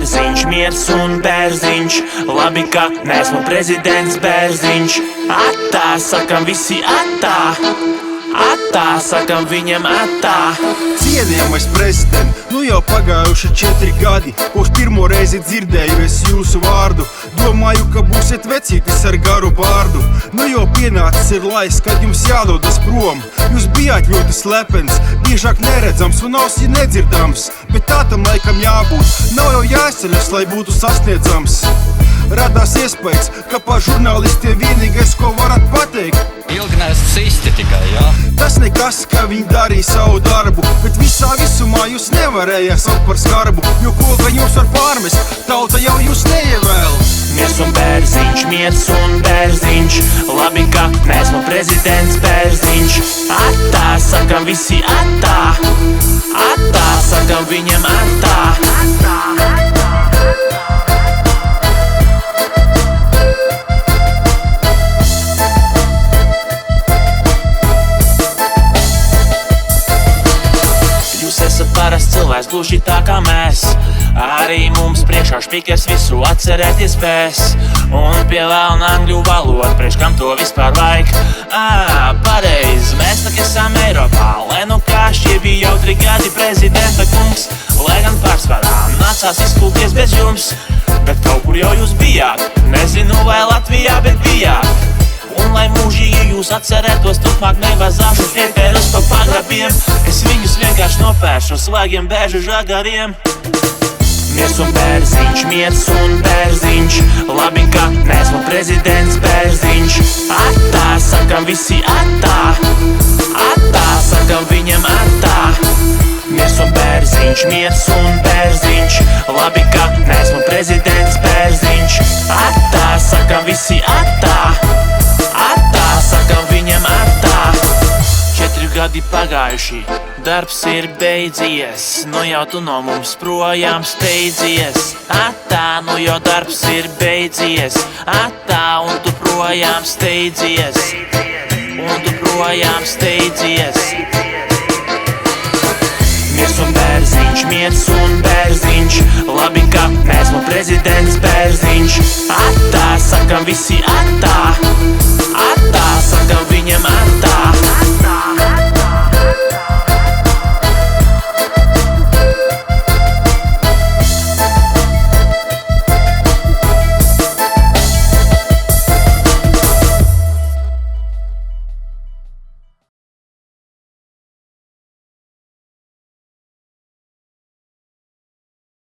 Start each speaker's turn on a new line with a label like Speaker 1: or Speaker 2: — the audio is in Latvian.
Speaker 1: Bērziņš, miers un bērziņš. Labi, ka neesmu prezidents Bērziņš. Atā, sakam visi atā. Atā, sakam viņam atā.
Speaker 2: Cienījamais prezident, nu jau pagājuši 4 gadi, kopš pirmo reizi dzirdēju es jūsu vārdu. Domāju, ka būsiet vecītis ar garu bārdu. Nu jau pienācis ir laiks, kad jums jādodas prom. Jūs bijāt ļoti slepens, biežāk neredzams un ausī nedzirdams. Bet tā tam laikam jābūt, nav jau jāceļas, lai būtu sasniedzams. Radās iespējas, ka par žurnālistiem vienīgais, ko varat pateikt,
Speaker 3: ilgi neesat sisti tikai, jā?
Speaker 2: Tas nekas, ka viņi darīja savu darbu, bet visā visumā jūs nevarējāt saukt par skarbu. Jo ko gan jūs var pārmest, tauta jau jūs neievēl.
Speaker 1: Miers un bērziņš, miers un bērziņš. Labi, ka neesmu prezidents Bērziņš. Atā, sakam visi atā. Atā, sakam viņam atā. Parasts cilvēks, gluži tā kā mēs. Arī mums priekšā špikers visu atcerēties spēs. Un pie vēlna angļu valoda, priekš kam to vispār vajag. Pareizi, mēs tak esam Eiropā. Lai nu kā šie bija jautri gadi prezidenta kungs. Lai gan pārsvarā nācās izkulties bez jums. Bet kaut kur jau jūs bijāt. Nezinu vai Latvijā, bet bijāt. Un lai mūžīgi jūs atcerētos, turpmāk nevazāšu heterus pa pagrabiem. Es viņus vienkārši nopēršu svāgiem bēžu žagariem. Miers un bērziņš, miers un bērziņš. Labi, ka neesmu prezidents Bērziņš. Atā, sakam visi atā. Atā, sakam viņam atā. Miers un bērziņš, miers un bērziņš. Labi, ka neesmu prezidents Bērziņš. Atā, sakam visi atā. Atā, sakam viņam atā. 4 gadi pagājuši, darbs ir beidzies. Nu jau tu no mums projām steidzies. Atā, nu jau darbs ir beidzies. Atā, un tu projām steidzies. Un tu projām steidzies. Miers un bērziņš, miers un bērziņš. Labi, ka neesmu prezidents Bērziņš. Atā, sakam visi atā. Atā, sakam